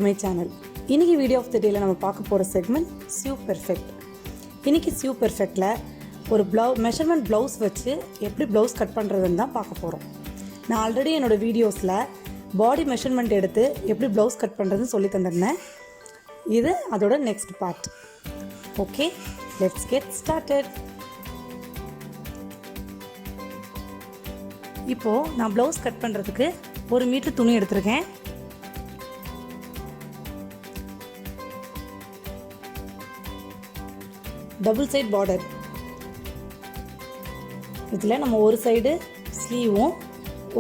To my channel. இன்றைக்கி video of the டேயில் நம்ம பார்க்க போகிற செக்மெண்ட் சியூ பெர்ஃபெக்ட். இன்றைக்கி சியூ பெர்ஃபெக்டில் ஒரு மெஷர்மெண்ட் ப்ளவுஸ் வச்சு எப்படி ப்ளவுஸ் கட் பண்ணுறதுன்னு தான் பார்க்க போகிறோம். நான் ஆல்ரெடி என்னோடய வீடியோஸில் பாடி மெஷர்மெண்ட் எடுத்து எப்படி ப்ளவுஸ் கட் பண்ணுறதுன்னு சொல்லி தந்திருந்தேன். இது அதோட next part. Okay, let's get started. இப்போது நான் ப்ளவுஸ் கட் பண்ணுறதுக்கு 1 மீட்டர் துணி எடுத்திருக்கேன். Double side border. இதில் நம்ம ஒரு சைடு ஸ்லீவும்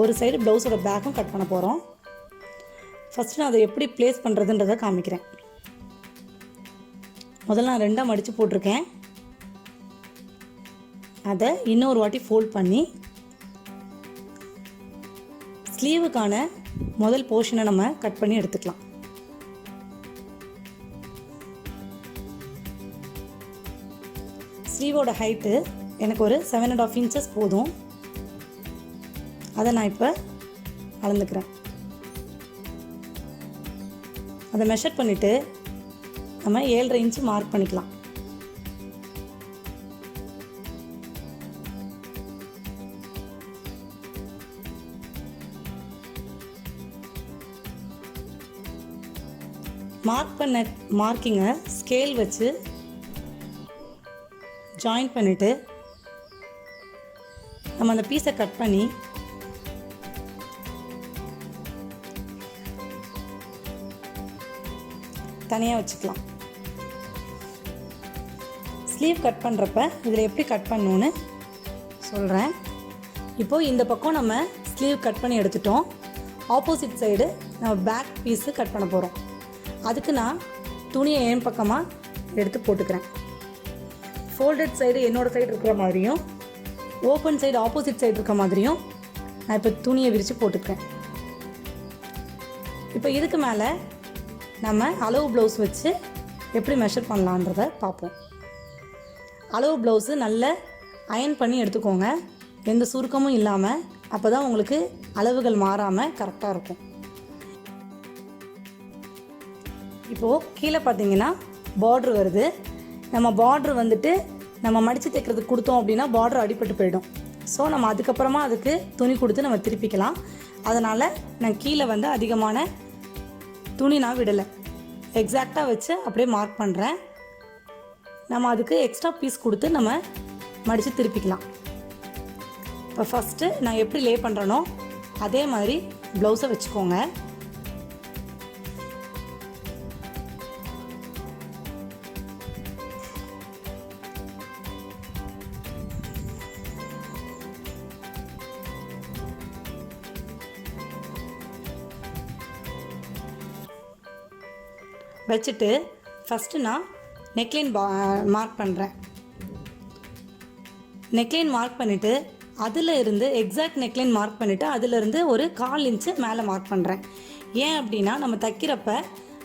ஒரு சைடு ப்ளவுஸோட பேக்கும் கட் பண்ண போகிறோம். ஃபஸ்ட்டு நான் அதை எப்படி ப்ளேஸ் பண்ணுறதுன்றதை காமிக்கிறேன். முதல்ல நான் 2ஆக மடித்து போட்டிருக்கேன். அதை இன்னொரு வாட்டி ஃபோல்ட் பண்ணி ஸ்லீவுக்கான முதல் போர்ஷனை நம்ம கட் பண்ணி எடுத்துக்கலாம். ஸ்லீவோட ஹைட்டு எனக்கு ஒரு 7.5 inches போதும். அதை நான் இப்போ அளந்துக்கிறேன். அதை மெஷர் பண்ணிவிட்டு நம்ம 7.5 inch மார்க் பண்ணிக்கலாம். மார்க் பண்ண மார்க்கிங்கை ஸ்கேல் வச்சு ஜாயின் பண்ணிவிட்டு நம்ம அந்த பீஸை கட் பண்ணி தனியாக வச்சுக்கலாம். ஸ்லீவ் கட் பண்ணுறப்ப இதில் எப்படி கட் பண்ணணுன்னு சொல்கிறேன். இப்போது இந்த பக்கம் நம்ம ஸ்லீவ் கட் பண்ணி எடுத்துட்டோம். ஆப்போசிட் சைடு நம்ம பேக் பீஸு கட் பண்ண போகிறோம். அதுக்கு நான் துணியை என் பக்கமாக எடுத்து போட்டுக்கிறேன். ஃபோல்டட் சைடு என்னோடய சைடு இருக்கிற மாதிரியும் ஓப்பன் சைடு ஆப்போசிட் சைடு இருக்கிற மாதிரியும் நான் இப்போ துணியை விரித்து போட்டுக்கிறேன். இப்போ இதுக்கு மேலே நம்ம அளவு ப்ளவுஸ் வச்சு எப்படி மெஷர் பண்ணலான்றதை பார்ப்போம். அளவு ப்ளவுஸு நல்ல அயன் பண்ணி எடுத்துக்கோங்க, எந்த சுருக்கமும் இல்லாமல். அப்போ தான் உங்களுக்கு அளவுகள் மாறாமல் கரெக்டாக இருக்கும். இப்போது கீழே பார்த்தீங்கன்னா பார்ட்ரு வருது. நம்ம பார்ட்ரு வந்துட்டு நம்ம மடித்து தைக்கிறதுக்கு கொடுத்தோம் அப்படின்னா பார்ட்ரு அடிபட்டு போயிடும். ஸோ நம்ம அதுக்கப்புறமா அதுக்கு துணி கொடுத்து நம்ம திருப்பிக்கலாம். அதனால் நான் கீழே வந்து அதிகமான துணி நான் விடலை, எக்ஸாக்டாக வச்சு அப்படியே மார்க் பண்ணுறேன். நம்ம அதுக்கு எக்ஸ்ட்ரா பீஸ் கொடுத்து நம்ம மடித்து திருப்பிக்கலாம். இப்போ ஃபஸ்ட்டு நான் எப்படி லே பண்ணுறேனோ அதே மாதிரி ப்ளவுஸை வச்சுக்கோங்க. வச்சுட்டு ஃபஸ்ட்டு நான் நெக்லைன் மார்க் பண்ணுறேன். நெக்லைன் மார்க் பண்ணிவிட்டு அதில் இருந்து எக்ஸாக்ட் நெக்லைன் மார்க் பண்ணிவிட்டு அதிலிருந்து ஒரு 1/4 inch மேலே மார்க் பண்ணுறேன். ஏன் அப்படின்னா நம்ம தைக்கிறப்ப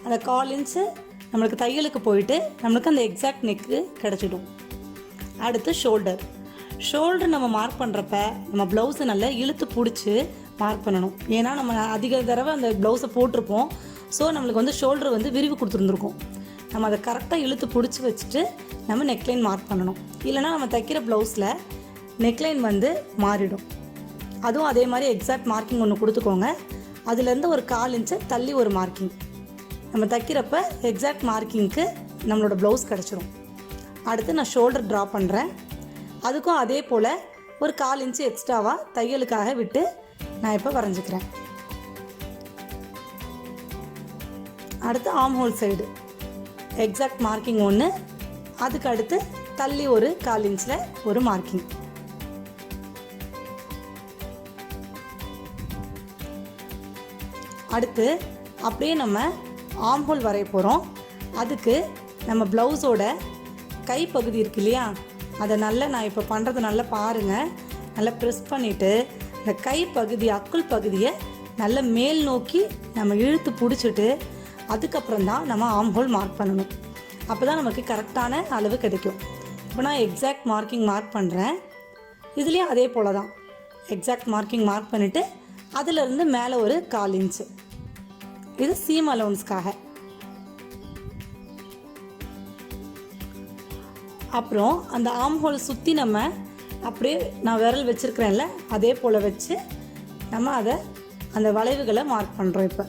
அந்த 1/4 inch நம்மளுக்கு தையலுக்கு போயிட்டு நம்மளுக்கு அந்த எக்ஸாக்ட் நெக்கு கிடச்சிடும். அடுத்து ஷோல்டர் நம்ம மார்க் பண்ணுறப்ப நம்ம ப்ளவுஸை நல்லா இழுத்து பிடிச்சி மார்க் பண்ணணும். ஏன்னா நம்ம அதிக தடவை அந்த ப்ளவுஸை போட்டிருப்போம். ஸோ நம்மளுக்கு வந்து ஷோல்டர் வந்து விரிவு கொடுத்துருந்துருக்கும். நம்ம அதை கரெக்டாக இழுத்து பிடிச்சி வச்சுட்டு நம்ம நெக்லைன் மார்க் பண்ணணும். இல்லைனா நம்ம தைக்கிற ப்ளவுஸில் நெக்லைன் வந்து மாறிடும். அதுவும் அதே மாதிரி எக்ஸாக்ட் மார்க்கிங் ஒன்று கொடுத்துக்கோங்க. அதுலேருந்து ஒரு 1/4 inch தள்ளி ஒரு மார்க்கிங். நம்ம தைக்கிறப்ப எக்ஸாக்ட் மார்க்கிங்க்கு நம்மளோட ப்ளவுஸ் கிடச்சிரும். அடுத்து நான் ஷோல்டர் ட்ரா பண்ணுறேன். அதுக்கும் அதே போல் ஒரு 1/4 inch எக்ஸ்ட்ராவாக தையலுக்காக விட்டு நான் இப்போ வரைஞ்சிக்கிறேன். அடுத்து ஆர்ம்ஹோல் சைடு எக்ஸாக்ட் மார்க்கிங் ஒன்று, அதுக்கு அடுத்து தள்ளி ஒரு 1/4 inch ஒரு மார்க்கிங். அடுத்து அப்படியே நம்ம ஆர்ம்ஹோல் வரைய போகிறோம். அதுக்கு நம்ம ப்ளவுஸோட கைப்பகுதி இருக்கு இல்லையா, அதை நல்லா நான் இப்போ பண்ணுறது நல்லா பாருங்கள். நல்லா ப்ரெஸ் பண்ணிவிட்டு இந்த கைப்பகுதி அக்குள் பகுதியை நல்லா மேல் நோக்கி நம்ம இழுத்து பிடிச்சிட்டு அதுக்கப்புறம் தான் நம்ம ஆர்ம்ஹோல் மார்க் பண்ணணும். அப்போ தான் நமக்கு கரெக்டான அளவு கிடைக்கும். இப்போ நான் எக்ஸாக்ட் மார்க்கிங் மார்க் பண்ணுறேன். இதுலேயும் அதே போல் தான் எக்ஸாக்ட் மார்க்கிங் மார்க் பண்ணிவிட்டு அதிலிருந்து மேலே ஒரு 1/4 inch இது சீம் அலவுன்ஸ்க்காக. அப்புறம் அந்த ஆர்ம் ஹோல் சுற்றி நம்ம அப்படியே நான் விரல் வச்சுருக்கிறேன்ல அதே போல் வச்சு நம்ம அந்த வளைவுகளை மார்க் பண்ணுறோம். இப்போ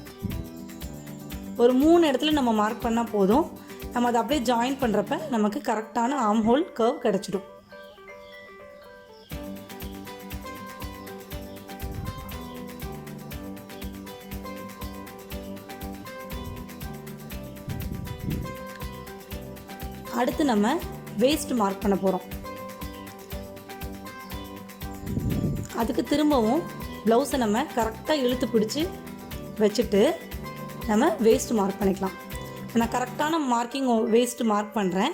ஒரு 3 இடத்துல நம்ம மார்க் பண்ணால் போதும். நம்ம அதை அப்படியே ஜாயின் பண்ணுறப்ப நமக்கு கரெக்டான ஆர்ம் ஹோல் கர்வ் கிடச்சிடும். அடுத்து நம்ம வேஸ்ட் மார்க் பண்ண போகிறோம். அதுக்கு திரும்பவும் ப்ளவுஸை நம்ம கரெக்டாக இழுத்து பிடிச்சி வச்சுட்டு நம்ம வேஸ்ட் மார்க் பண்ணிக்கலாம். நான் கரெக்டான மார்க்கிங் வேஸ்ட் மார்க் பண்ணுறேன்.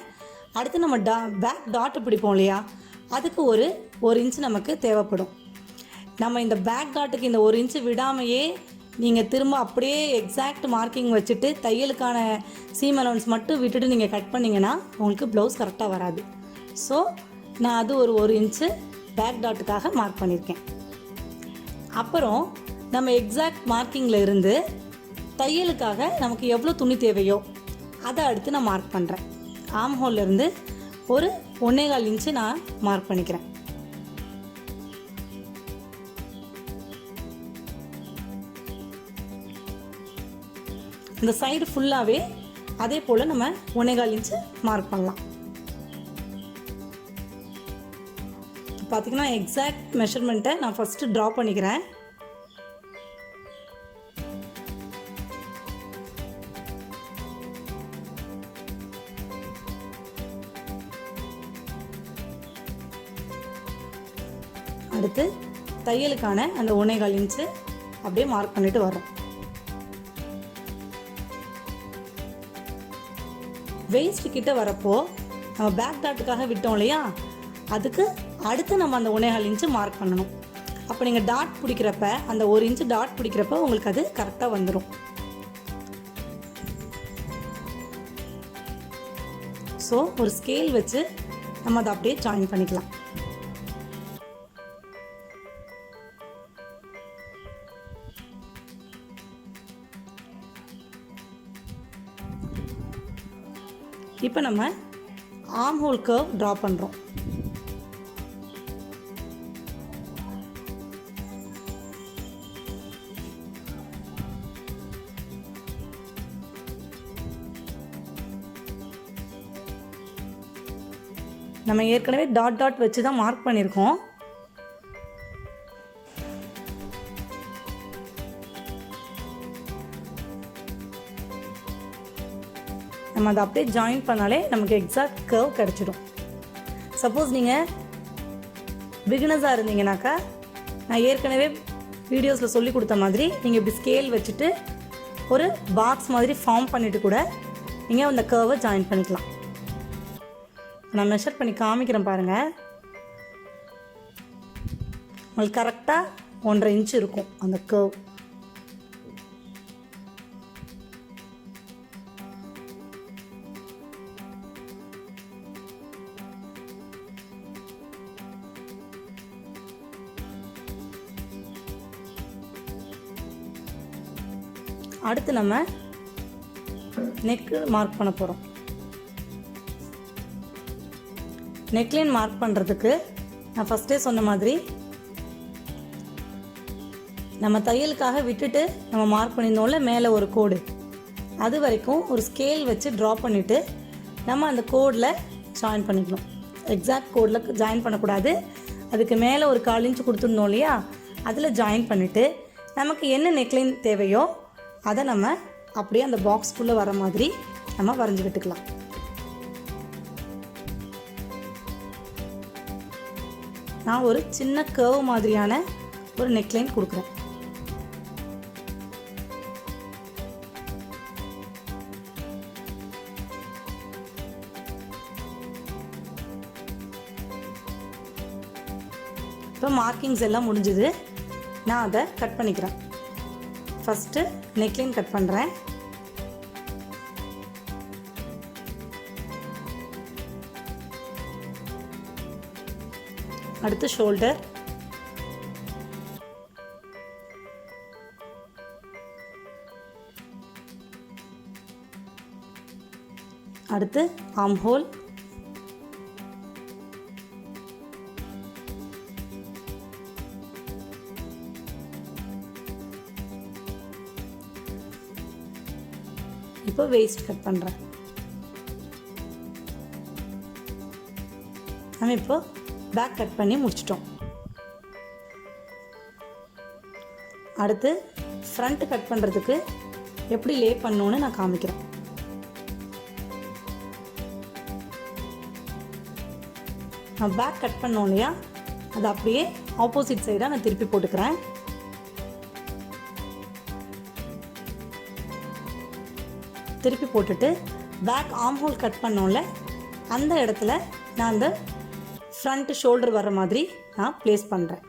அடுத்து நம்ம பேக் டாட்டு பிடிப்போம் இல்லையா, அதுக்கு ஒரு இன்ச்சு நமக்கு தேவைப்படும். நம்ம இந்த பேக் டாட்டுக்கு இந்த 1 இன்ச்சு விடாமையே நீங்கள் திரும்ப அப்படியே எக்ஸாக்ட் மார்க்கிங் வச்சுட்டு தையலுக்கான சீம் அலவன்ஸ் மட்டும் விட்டுட்டு நீங்கள் கட் பண்ணிங்கன்னா உங்களுக்கு ப்ளவுஸ் கரெக்டாக வராது. ஸோ நான் அது ஒரு இன்ச்சு பேக் டாட்டுக்காக மார்க் பண்ணியிருக்கேன். அப்புறம் நம்ம எக்ஸாக்ட் மார்க்கிங்கில் இருந்து தையலுக்காக நமக்கு எவ்வளோ துணி தேவையோ அதை அடுத்து நான் மார்க் பண்ணுறேன். ஆர்ம் ஹோல்லேருந்து ஒரு 1.25 இன்ச்சு நான் மார்க் பண்ணிக்கிறேன். இந்த சைடு ஃபுல்லாகவே அதே போல் நம்ம 1.25 இன்ச்சு மார்க் பண்ணலாம். பார்த்திங்கன்னா எக்ஸாக்ட் மெஷர்மெண்ட்டை நான் ஃபஸ்ட்டு ட்ரா பண்ணிக்கிறேன். அடுத்து தையலுக்கான அந்த 1.25 இன்ச்சு அப்படியே மார்க் பண்ணிட்டு வரோம். வேஸ்ட் கிட்ட வரப்போ நம்ம பேக் டாட்டுக்காக விட்டோம் இல்லையா, அதுக்கு அடுத்து நம்ம அந்த 1.25 இன்ச்சு மார்க் பண்ணணும். அப்போ நீங்கள் டாட் பிடிக்கிறப்ப அந்த 1 இன்ச்சு டாட் பிடிக்கிறப்ப உங்களுக்கு அது கரெக்டாக வந்துடும். ஸோ ஒரு ஸ்கேல் வச்சு நம்ம அதை அப்படியே ஜாயின் பண்ணிக்கலாம். இப்போ நம்ம ஆர்ம் ஹோல் கர்வ் ட்ரா பண்ணுறோம். நம்ம ஏற்கனவே டாட் டாட் வச்சு தான் மார்க் பண்ணியிருக்கோம். நம்ம அதை அப்படியே ஜாயின் பண்ணாலே நமக்கு எக்ஸாக்ட் கர்வ் கிடச்சிடும். சப்போஸ் நீங்கள் பிகினர்ஸாக இருந்தீங்கன்னாக்கா நான் ஏற்கனவே வீடியோஸில் சொல்லி கொடுத்த மாதிரி நீங்கள் இப்படி ஸ்கேல் வச்சுட்டு ஒரு பாக்ஸ் மாதிரி ஃபார்ம் பண்ணிவிட்டு கூட நீங்கள் அந்த கர்வை ஜாயின் பண்ணிக்கலாம். நான் மெஷர் பண்ணி காமிக்கிறேன் பாருங்கள். உங்களுக்கு கரெக்டாக 1.5 இன்ச்சு இருக்கும் அந்த கர்வ். அடுத்து நம்ம நெக்கு மார்க் பண்ண போகிறோம். நெக்லைன் மார்க் பண்ணுறதுக்கு நான் ஃபஸ்ட்டே சொன்ன மாதிரி நம்ம தையலுக்காக விட்டுட்டு நம்ம மார்க் பண்ணியிருந்தோம்ல மேலே ஒரு கோடு, அது வரைக்கும் ஒரு ஸ்கேல் வச்சு ட்ரா பண்ணிவிட்டு நம்ம அந்த கோடில் ஜாயின் பண்ணிக்கணும். எக்ஸாக்ட் கோடில் ஜாயின் பண்ணக்கூடாது. அதுக்கு மேலே ஒரு 1/4 இன்ச்சு கொடுத்துருந்தோம் இல்லையா, அதில் ஜாயின் பண்ணிவிட்டு நமக்கு என்ன நெக்லைன் தேவையோ அதை நம்ம அப்படியே அந்த பாக்ஸ்குள்ளே வர மாதிரி நம்ம வரைஞ்சி விட்டுக்கலாம். நான் ஒரு சின்ன கர்வ் மாதிரியான ஒரு நெக்லைன் கொடுக்குறேன். இப்போ மார்க்கிங்ஸ் எல்லாம் முடிஞ்சுது. நான் அதை கட் பண்ணிக்கிறேன். ஃபஸ்ட்டு நெக்லைன் கட் பண்ணுறேன். அடுத்து ஷோல்டர், அடுத்து ஆர்ம் ஹோல், இப்போ வேஸ்ட் கட் பண்ணுறேன். நம்ம இப்போ பேக் கட் பண்ணி முடிச்சிட்டோம். அடுத்து ஃப்ரண்ட் கட் பண்ணுறதுக்கு எப்படி லே பண்ணணும்னு நான் காமிக்கிறேன். நான் பேக் கட் பண்ணோம் இல்லையா, அது அப்படியே ஆப்போசிட் சைடாக நான் திருப்பி போட்டுக்கிறேன். திருப்பி போட்டுட்டு பேக் ஆர்ம் ஹோல் கட் பண்ணோம்ல, அந்த இடத்துல நான் அந்த ஃப்ரண்ட் ஷோல்டர் வர மாதிரி நான் ப்ளேஸ் பண்ணுறேன்.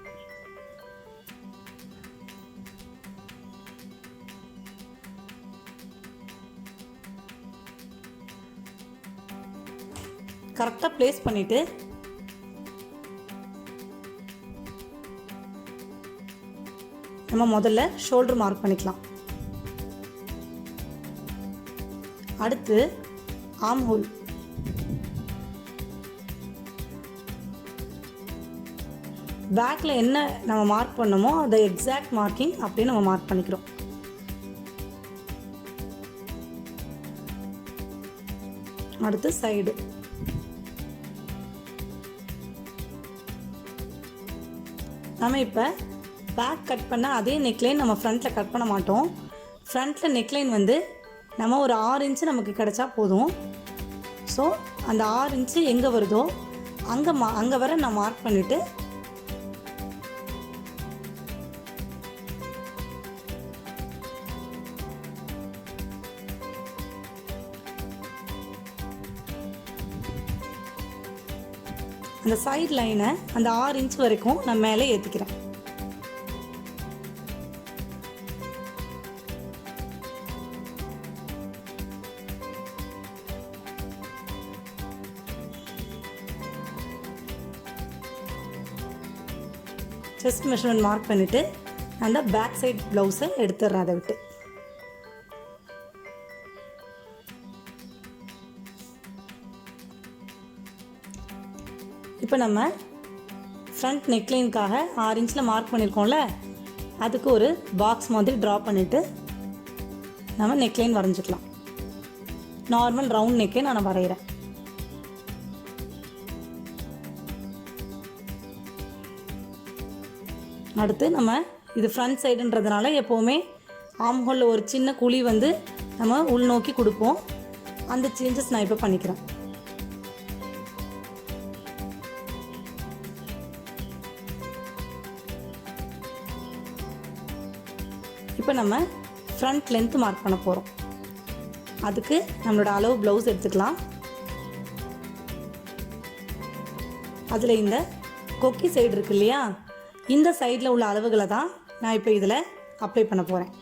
கரெக்டாக ப்ளேஸ் பண்ணிவிட்டு நம்ம முதல்ல ஷோல்டர் மார்க் பண்ணிக்கலாம். அடுத்து ஆர்ம் ஹோல், பேக்கில் என்ன நம்ம மார்க் பண்ணோமோ அதை எக்ஸாக்ட் மார்க்கிங் அப்படியே நம்ம மார்க் பண்ணிக்கிறோம். அடுத்து சைடு, நம்ம இப்போ பேக் கட் பண்ண அதே நெக்லைன் நம்ம ஃப்ரண்ட்டில் கட் பண்ண மாட்டோம். ஃப்ரண்ட்டில் நெக்லைன் வந்து நம்ம ஒரு 6 இன்ச்சு நமக்கு கிடச்சா போதும். ஸோ அந்த 6 இன்ச்சு எங்கே வருதோ அங்கே வர நான் மார்க் பண்ணிவிட்டு அந்த சைட் லைனை அந்த 6 இன்ச் வரைக்கும் நான் மேலே ஏற்றிக்கிறேன். செஸ்ட் மெஷர்மெண்ட் மார்க் பண்ணிவிட்டு அந்த பேக் சைட் ப்ளவுஸை எடுத்துடுறேன். அதை விட்டு இப்போ நம்ம ஃப்ரண்ட் நெக்லைனுக்காக 6 இன்ச்சில் மார்க் பண்ணியிருக்கோம்ல, அதுக்கு ஒரு பாக்ஸ் மாதிரி ட்ரா பண்ணிவிட்டு நம்ம நெக்லைன் வரைஞ்சிக்கலாம். நார்மல் ரவுண்ட் நெக்கே நான் வரைகிறேன். அடுத்து நம்ம இது ஃப்ரண்ட் சைடுன்றதுனால எப்போவுமே ஆர்ம் ஹோலில் ஒரு சின்ன குழி வந்து நம்ம உள்நோக்கி கொடுப்போம். அந்த சேஞ்சஸ் நான் இப்போ பண்ணிக்கிறேன். இப்போ நம்ம ஃப்ரண்ட் லென்த் மார்க் பண்ண போகிறோம். அதுக்கு நம்மளோட அளவு ப்ளவுஸ் எடுத்துக்கலாம். அதில் இந்த கொக்கி சைடு இருக்கு இல்லையா, இந்த சைடில் உள்ள அளவுகளை தான் நான் இப்போ இதில் அப்ளை பண்ண போகிறேன்.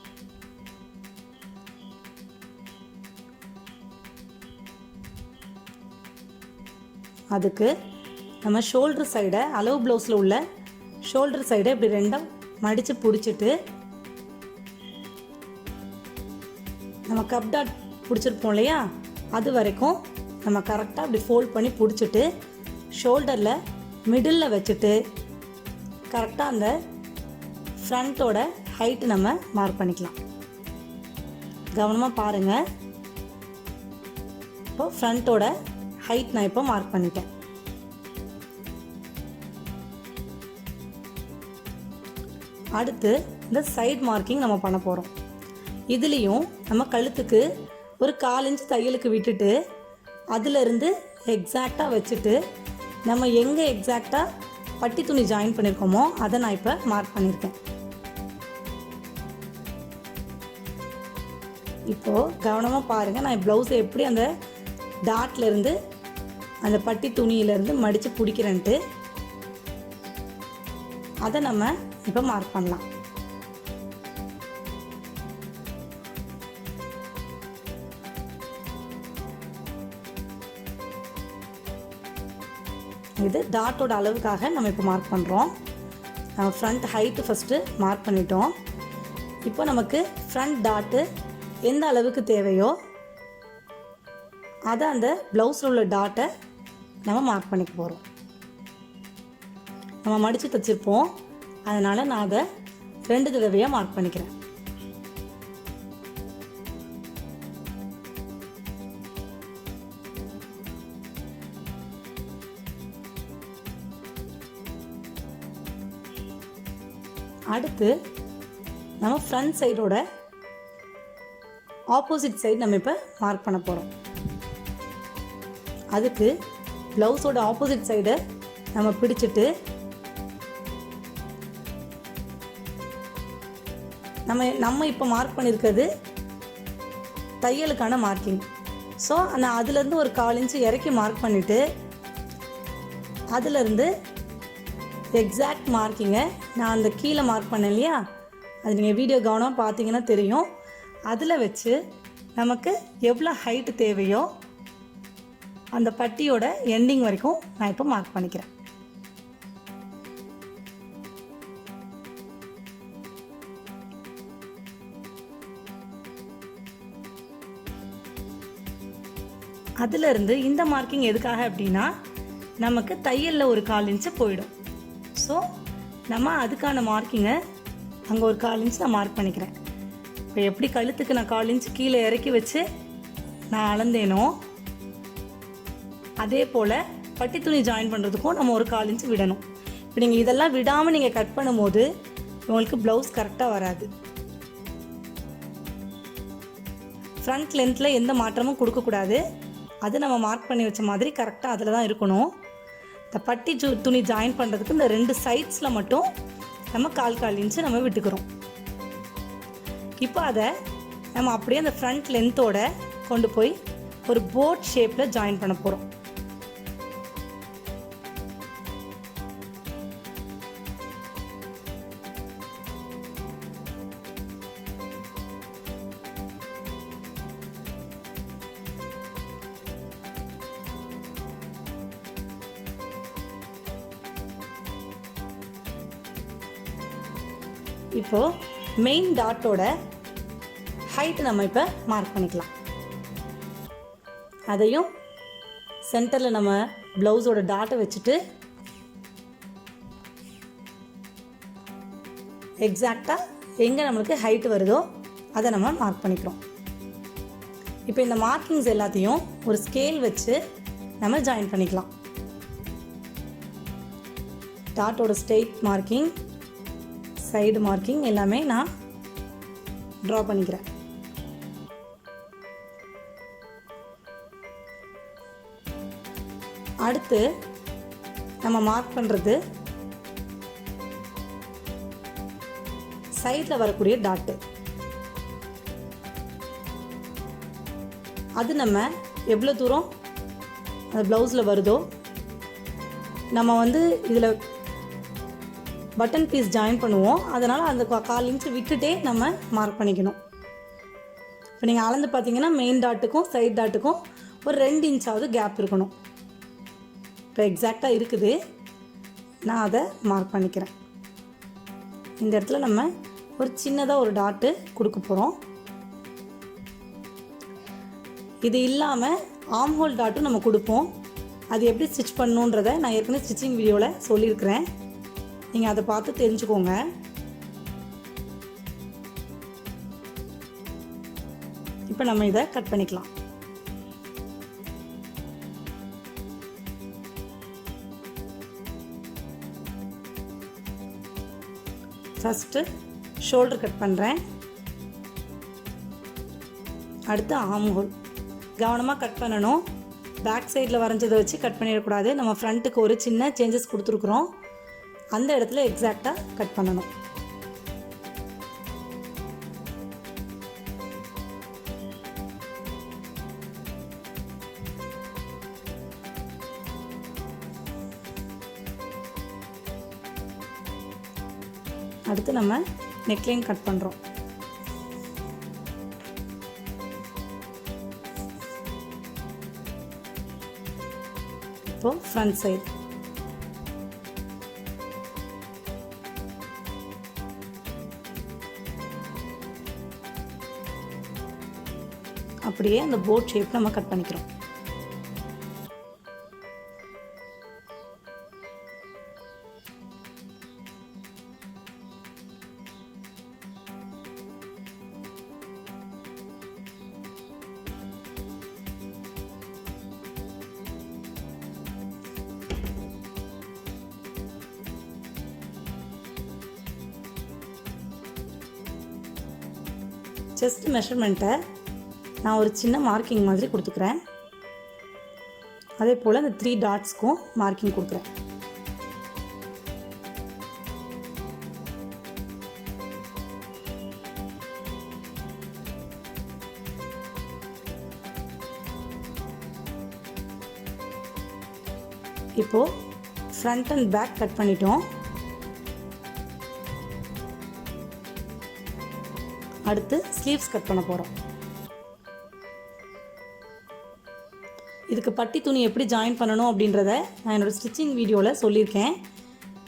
அதுக்கு நம்ம ஷோல்டர் சைடை அளவு ப்ளவுஸில் உள்ள ஷோல்டர் சைடை இப்படி ரெண்டாக மடித்து பிடிச்சிட்டு நம்ம கப் டாட் பிடிச்சிருப்போம் இல்லையா, அது வரைக்கும் நம்ம கரெக்டாக இப்படி ஃபோல்ட் பண்ணி பிடிச்சிட்டு ஷோல்டரில் மிடில் வச்சுட்டு கரெக்டாக அந்த ஃப்ரண்ட்டோட ஹைட்டு நம்ம மார்க் பண்ணிக்கலாம். கவனமாக பாருங்கள். இப்போ ஃப்ரண்ட்டோட ஹைட் நான் இப்போ மார்க் பண்ணிட்டேன். அடுத்து இந்த சைட் மார்க்கிங் நம்ம பண்ண போகிறோம். இதுலேயும் நம்ம கழுத்துக்கு ஒரு 1/4 இன்ச் தையலுக்கு விட்டுட்டு அதிலிருந்து எக்ஸாக்டாக வச்சுட்டு நம்ம எங்கே எக்ஸாக்டாக பட்டி துணி ஜாயின் பண்ணியிருக்கோமோ அதை நான் இப்போ மார்க் பண்ணியிருக்கேன். இப்போது கவனமாக பாருங்கள், நான் ப்ளவுஸை எப்படி அந்த டாட்லேருந்து அந்த பட்டி துணியிலேருந்து மடித்து பிடிக்கிறேன்ட்டு அதை நம்ம இப்போ மார்க் பண்ணலாம். இது டாட்டோட அளவுக்காக நம்ம இப்போ மார்க் பண்ணுறோம். ஃப்ரண்ட் ஹைட்டு ஃபஸ்ட்டு மார்க் பண்ணிட்டோம். இப்போ நமக்கு ஃப்ரண்ட் டாட்டு எந்த அளவுக்கு தேவையோ அதை அந்த ப்ளவுஸில் உள்ள டாட்டை நம்ம மார்க் பண்ணிக்க போகிறோம். நம்ம மடித்து தைச்சிருப்போம், அதனால் நான் அதை 2 தடவையாக மார்க் பண்ணிக்கிறேன். அடுத்து நம்ம ஃப்ரண்ட் சைடோட ஆப்போசிட் சைடு நம்ம இப்போ மார்க் பண்ண போகிறோம். அதுக்கு ப்ளவுஸோட ஆப்போசிட் சைடை நம்ம பிடிச்சிட்டு நம்ம இப்போ மார்க் பண்ணியிருக்கிறது தையலுக்கான மார்க்கிங். ஸோ நான் அதுலேருந்து ஒரு 1/4 இன்ச்சு இறக்கி மார்க் பண்ணிவிட்டு அதுலேருந்து எக்ஸாக்ட் மார்க்கிங்கை நான் அந்த கீழே மார்க் பண்ணேன் இல்லையா, அது நீங்கள் வீடியோ கவனமாக பார்த்தீங்கன்னா தெரியும். அதில் வச்சு நமக்கு எவ்வளோ ஹைட்டு தேவையோ அந்த பட்டியோட எண்டிங் வரைக்கும் நான் இப்போ மார்க் பண்ணிக்கிறேன். அதிலிருந்து இந்த மார்க்கிங் எதுக்காக அப்படின்னா நமக்கு தையலில் ஒரு 1/4 இன்ச்சு போயிடும். ஸோ நம்ம அதுக்கான மார்க்கிங்கை அங்கே ஒரு 1/4 இன்ச் நான் மார்க் பண்ணிக்கிறேன். இப்போ எப்படி கழுத்துக்கு நான் 1/4 இன்ச் கீழே இறக்கி வச்சு நான் அளந்தேனோ அதே போல் பட்டி துணி ஜாயின் பண்ணுறதுக்கும் நம்ம ஒரு 1/4 இன்ச் விடணும். இப்போ நீங்கள் இதெல்லாம் விடாமல் நீங்கள் கட் பண்ணும்போது உங்களுக்கு ப்ளவுஸ் கரெக்டாக வராது. ஃப்ரண்ட் லென்த்தில் எந்த மாற்றமும் கொடுக்கக்கூடாது. அது நம்ம மார்க் பண்ணி வச்ச மாதிரி கரெக்டாக அதில் தான் இருக்கணும். இந்த பட்டி துணி ஜாயின் பண்ணுறதுக்கு இந்த 2 சைட்ஸில் மட்டும் நம்ம 1/4 இன்ச்சு நம்ம விட்டுக்கிறோம். இப்போ அதை நம்ம அப்படியே அந்த ஃப்ரண்ட் லென்த்தோட கொண்டு போய் ஒரு போட் ஷேப்பில் ஜாயின் பண்ண போகிறோம். இப்போது மெயின் டாட்டோட ஹைட் நம்ம இப்போ மார்க் பண்ணிக்கலாம். அதையும் சென்டரில் நம்ம ப்ளவுஸோட டாட்டை வச்சுட்டு எக்ஸாக்டாக எங்கே நம்மளுக்கு ஹைட் வருதோ அதை நம்ம மார்க் பண்ணிக்கிறோம். இப்போ இந்த மார்க்கிங்ஸ் எல்லாத்தையும் ஒரு ஸ்கேல் வச்சு நம்ம ஜாயின் பண்ணிக்கலாம். டாட்டோட ஸ்ட்ரெயிட் மார்க்கிங், சைடு மார்க்கிங் எல்லாமே நான் ட்ரா பண்ணிக்கிறேன். அடுத்து நம்ம மார்க் பண்ணுறது சைடில் வரக்கூடிய டாட்டு. அது நம்ம எவ்வளோ தூரம் அந்த ப்ளவுஸில் வருதோ நம்ம இதில் பட்டன் பீஸ் ஜாயின் பண்ணுவோம். அதனால் அந்த 1/4 இன்ச்சு விட்டுட்டே நம்ம மார்க் பண்ணிக்கணும். இப்போ நீங்கள் அளந்து பார்த்தீங்கன்னா மெயின் டாட்டுக்கும் சைட் டாட்டுக்கும் ஒரு 2 இன்ச்சாவது கேப் இருக்கணும். இப்போ எக்ஸாக்டாக இருக்குது, நான் அதை மார்க் பண்ணிக்கிறேன். இந்த இடத்துல நம்ம ஒரு சின்னதாக ஒரு டாட்டு கொடுக்க போகிறோம். இது இல்லாமல் ஆர்ம் ஹோல் டாட்டும் நம்ம கொடுப்போம். அது எப்படி ஸ்டிச் பண்ணணுன்றதை நான் ஏற்கனவே ஸ்டிச்சிங் வீடியோவில் சொல்லியிருக்கிறேன், நீங்கள் அதை பார்த்து தெரிஞ்சுக்கோங்க. இப்போ நம்ம இதை கட் பண்ணிக்கலாம். ஃபஸ்ட்டு ஷோல்டர் கட் பண்ணுறேன். அடுத்து ஆர்ம் ஹோல் கவனமாக கட் பண்ணணும். பேக் சைடில் வரைஞ்சதை வச்சு கட் பண்ணிடக்கூடாது. நம்ம ஃப்ரண்ட்டுக்கு ஒரு சின்ன சேஞ்சஸ் கொடுத்துருக்குறோம், அந்த இடத்துல எக்ஸாக்டாக கட் பண்ணணும். அடுத்து நம்ம நெக்லைன் கட் பண்ணுறோம். இப்போ ஃப்ரண்ட் சைடு அப்படியே அந்த போட் ஷேப் நம்ம கட் பண்ணிக்கிறோம். செஸ்ட் மெஷர்மெண்ட்டை நான் ஒரு சின்ன மார்க்கிங் மாதிரி கொடுத்துக்கிறேன். அதே போல் இந்த 3 டாட்ஸ்க்கும் மார்க்கிங் கொடுக்குறேன். இப்போது ஃப்ரண்ட் அண்ட் பேக் கட் பண்ணிட்டோம். அடுத்து ஸ்லீவ்ஸ் கட் பண்ண போகிறோம். இதுக்கு பட்டி துணி எப்படி ஜாயின் பண்ணணும் அப்படின்றத நான் என்னோடய ஸ்டிச்சிங் வீடியோவில் சொல்லியிருக்கேன்.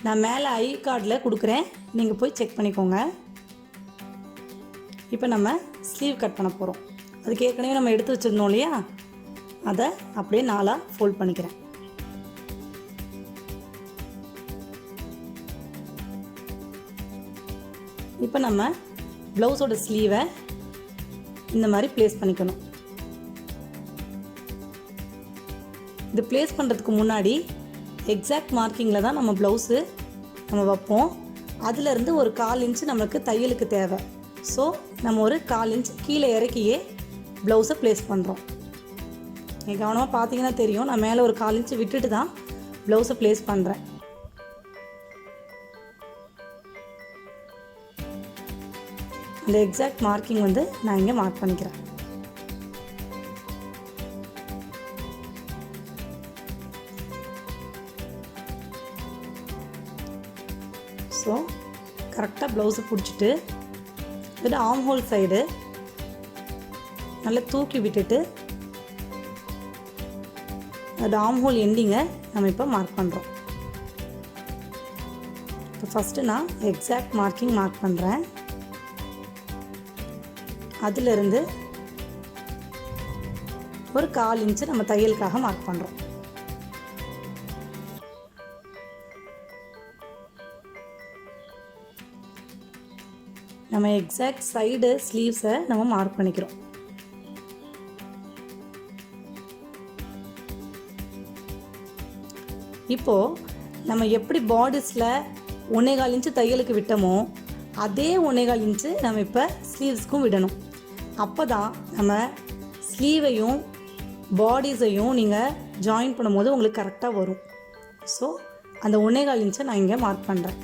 நான் மேலே ஐ கார்டில் கொடுக்குறேன், நீங்கள் போய் செக் பண்ணிக்கோங்க. இப்போ நம்ம ஸ்லீவ் கட் பண்ண போகிறோம். அதுக்கு ஏற்கனவே நம்ம எடுத்து வச்சுருந்தோம் இல்லையா, அதை அப்படியே 4ஆக ஃபோல்ட் பண்ணிக்கிறேன். இப்போ நம்ம ப்ளவுஸோட ஸ்லீவை இந்த மாதிரி ப்ளேஸ் பண்ணிக்கணும். இது ப்ளேஸ் பண்ணுறதுக்கு முன்னாடி எக்ஸாக்ட் மார்க்கிங்கில் தான் நம்ம ப்ளவுஸு நம்ம வைப்போம். அதிலேருந்து ஒரு 1/4 இன்ச்சு நம்மளுக்கு தையலுக்கு தேவை. ஸோ நம்ம ஒரு 1/4 இன்ச் கீழே இறக்கியே ப்ளவுஸை ப்ளேஸ் பண்ணுறோம். நீங்கள் கவனமாக பார்த்தீங்கன்னா தெரியும், நான் மேலே ஒரு 1/4 இன்ச்சு விட்டுட்டு தான் ப்ளவுஸை ப்ளேஸ் பண்ணுறேன். இந்த எக்ஸாக்ட் மார்க்கிங் வந்து நான் இங்கே மார்க் பண்ணிக்கிறேன். ஸோ கரெக்டாக ப்ளவுஸை பிடிச்சிட்டு இதில் ஆர்ம் ஹோல் சைடு நல்லா தூக்கி விட்டுட்டு அது ஆர்ம் ஹோல் எண்டிங்கை நம்ம இப்போ மார்க் பண்ணுறோம். இப்போ ஃபஸ்ட்டு நான் எக்ஸாக்ட் மார்க்கிங் மார்க் பண்ணுறேன். அதிலிருந்து ஒரு 1/4 இன்ச்சு நம்ம தையலுக்காக மார்க் பண்ணுறோம். நம்ம எக்ஸாக்ட் சைடு ஸ்லீவ்ஸை நம்ம மார்க் பண்ணிக்கிறோம். இப்போது நம்ம எப்படி பாடிஸில் 1.25 இன்ச்சு தையலுக்கு விட்டோமோ அதே 1.25 இன்ச்சு நம்ம இப்போ ஸ்லீவ்ஸ்க்கும் விடணும். அப்போ தான் நம்ம ஸ்லீவையும் பாடிஸையும் நீங்கள் ஜாயின் பண்ணும்போது உங்களுக்கு கரெக்டாக வரும். ஸோ அந்த 1.25 இன்ச்சை நான் இங்கே மார்க் பண்ணுறேன்.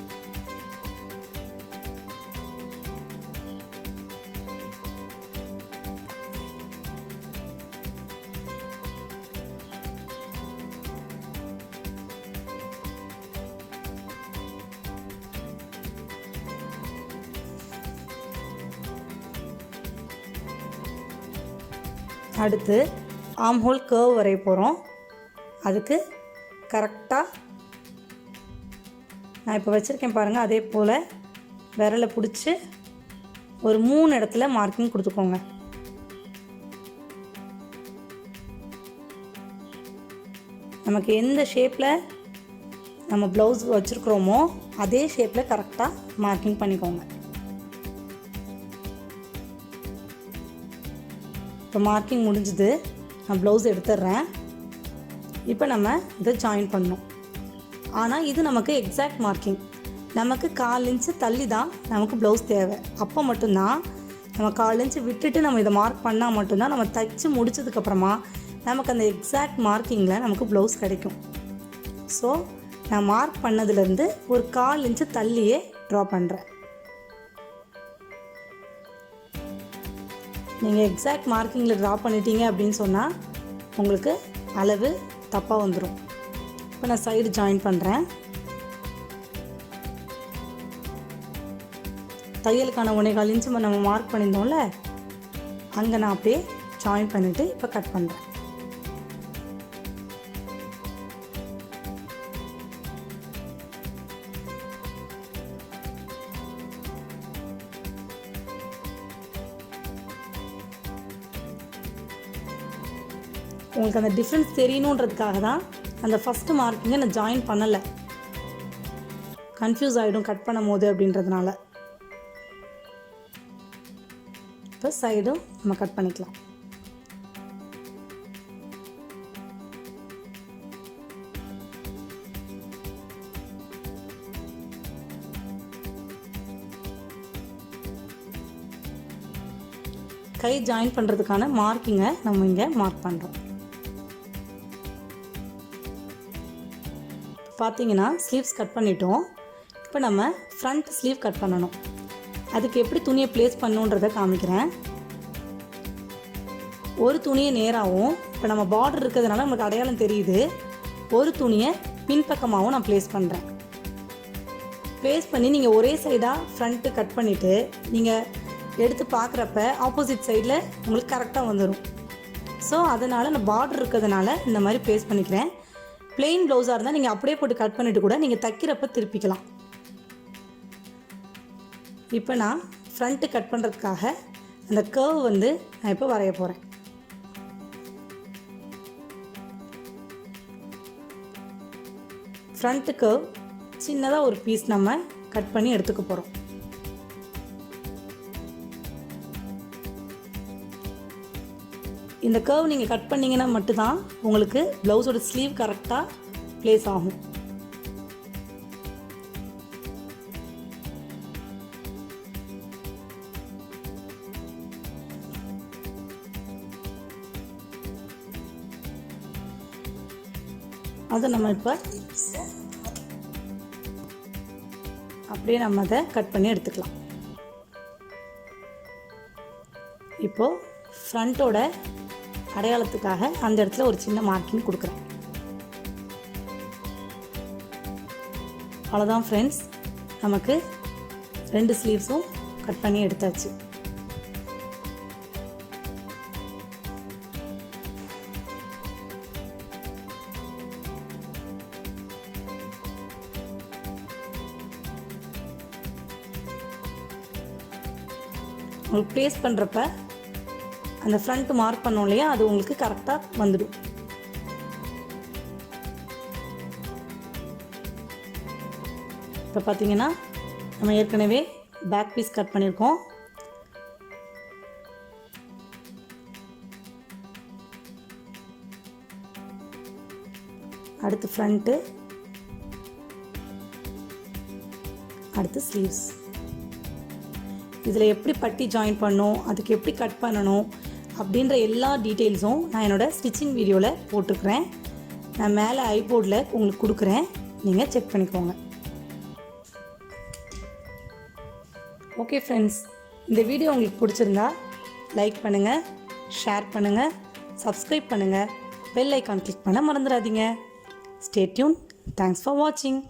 அடுத்து ஆர்ம் ஹோல் கர்வ் வரைய போகிறோம். அதுக்கு கரெக்டாக நான் இப்போ வச்சுருக்கேன் பாருங்கள், அதே போல் விரலை பிடிச்சி ஒரு 3 இடத்துல மார்க்கிங் கொடுத்துக்கோங்க. நமக்கு எந்த ஷேப்பில் நம்ம ப்ளவுஸ் வச்சுருக்குறோமோ அதே ஷேப்பில் கரெக்டாக மார்க்கிங் பண்ணிக்கோங்க. இப்போ மார்க்கிங் முடிஞ்சுது, நான் ப்ளவுஸ் எடுத்துடுறேன். இப்போ நம்ம இதை ஜாயின் பண்ணணும். ஆனால் இது நமக்கு எக்ஸாக்ட் மார்க்கிங். நமக்கு 1/4 இன்ச்சு தள்ளி தான் நமக்கு ப்ளவுஸ் தேவை. அப்போ மட்டும்தான் நம்ம 1/4 இன்ச்சு விட்டுட்டு நம்ம இதை மார்க் பண்ணால் மட்டும்தான் நம்ம தைச்சி முடிச்சதுக்கப்புறமா நமக்கு அந்த எக்ஸாக்ட் மார்க்கிங்கில் நமக்கு ப்ளவுஸ் கிடைக்கும். ஸோ நான் மார்க் பண்ணதுலேருந்து ஒரு 1/4 இன்ச்சு தள்ளியே ட்ரா பண்ணுறேன். நீங்கள் எக்ஸாக்ட் மார்க்கிங்கில் ட்ரா பண்ணிட்டீங்க அப்படின்னு சொன்னால் உங்களுக்கு அளவு தப்பாக வந்துடும். இப்போ நான் சைடு ஜாயின் பண்ணுறேன். தையலுக்கான 1.25 இன்ச்சு நம்ம மார்க் பண்ணியிருந்தோம்ல, அங்கே நான் அப்படியே ஜாயின் பண்ணிவிட்டு இப்போ கட் பண்ணுறேன். உங்களுக்கு அந்த டிஃப்ரென்ஸ் தெரியணுன்றதுக்காக தான் அந்த ஃபஸ்ட்டு மார்க்கிங்கை நான் ஜாயின் பண்ணலை, கன்ஃபியூஸ் ஆகிடும் கட் பண்ணும் போது அப்படின்றதுனால. இப்போ சைடும் நம்ம கட் பண்ணிக்கலாம். கை ஜாயின் பண்ணுறதுக்கான மார்க்கிங்கை நம்ம இங்கே மார்க் பண்ணுறோம். பார்த்தீங்கன்னா ஸ்லீவ்ஸ் கட் பண்ணிட்டோம். இப்போ நம்ம ஃப்ரண்ட் ஸ்லீவ் கட் பண்ணணும். அதுக்கு எப்படி துணியை ப்ளேஸ் பண்ணணுன்றதை காமிக்கிறேன். ஒரு துணியை நேராகவும், இப்போ நம்ம பார்டர் இருக்கிறதுனால நமக்கு அடையாளம் தெரியுது, ஒரு துணியை பின்பக்கமாகவும் நான் ப்ளேஸ் பண்ணுறேன். ப்ளேஸ் பண்ணி நீங்கள் ஒரே சைடாக ஃப்ரண்ட்டு கட் பண்ணிவிட்டு நீங்கள் எடுத்து பார்க்குறப்ப ஆப்போசிட் சைடில் உங்களுக்கு கரெக்டாக வந்துடும். ஸோ அதனால் நான் பார்டர் இருக்கிறதுனால இந்த மாதிரி ப்ளேஸ் பண்ணிக்கிறேன். பிளெயின் ப்ளவுஸாக இருந்தால் நீங்கள் அப்படியே போட்டு கட் பண்ணிவிட்டு கூட நீங்கள் தைக்கிறப்ப திருப்பிக்கலாம். இப்போ நான் ஃப்ரண்ட்டு கட் பண்ணுறதுக்காக அந்த கர்வ் வந்து நான் இப்போ வரைய போகிறேன். ஃப்ரண்ட்டு கர்வ் சின்னதாக ஒரு பீஸ் நம்ம கட் பண்ணி எடுத்துக்க போகிறோம். இந்த கர்வ் நீங்கள் கட் பண்ணிங்கன்னா மட்டும்தான் உங்களுக்கு ப்ளவுஸோட ஸ்லீவ் கரெக்டாக ப்ளேஸ் ஆகும். அதை நம்ம இப்போ அப்படியே நம்ம அதை கட் பண்ணி எடுத்துக்கலாம். இப்போது ஃப்ரண்ட்டோட அடையாளத்துக்காக அந்த இடத்துல ஒரு சின்ன மார்க்கிங் கொடுக்குறேன். அவ்வளோதான் ஃப்ரெண்ட்ஸ், நமக்கு 2 ஸ்லீவ்ஸும் கட் பண்ணி எடுத்தாச்சு. உங்களுக்கு ப்ளேஸ் பண்ணுறப்ப அந்த ஃப்ரண்ட் மார்க் பண்ணோம் இல்லையா, அது உங்களுக்கு கரெக்டாக வந்துடும். இப்போ பார்த்தீங்கன்னா நம்ம ஏற்கனவே பேக் பீஸ் கட் பண்ணியிருக்கோம். அடுத்து ஃப்ரண்ட்டு, அடுத்து ஸ்லீவ்ஸ். இதில் எப்படி பட்டி ஜாயின் பண்ணணும், அதுக்கு எப்படி கட் பண்ணணும் அப்படின்ற எல்லா டீட்டெயில்ஸும் நான் என்னோடய ஸ்டிச்சிங் வீடியோவில் போட்டிருக்கிறேன். நான் மேலே ஐபோர்டில் உங்களுக்கு கொடுக்குறேன், நீங்கள் செக் பண்ணிக்கோங்க. ஓகே ஃப்ரெண்ட்ஸ், இந்த வீடியோ உங்களுக்கு பிடிச்சிருந்தா லைக் பண்ணுங்கள், ஷேர் பண்ணுங்கள், சப்ஸ்கிரைப் பண்ணுங்கள், பெல் ஐக்கான் கிளிக் பண்ண மறந்துடாதீங்க. Stay tune. தேங்க்ஸ் ஃபார் வாட்சிங்.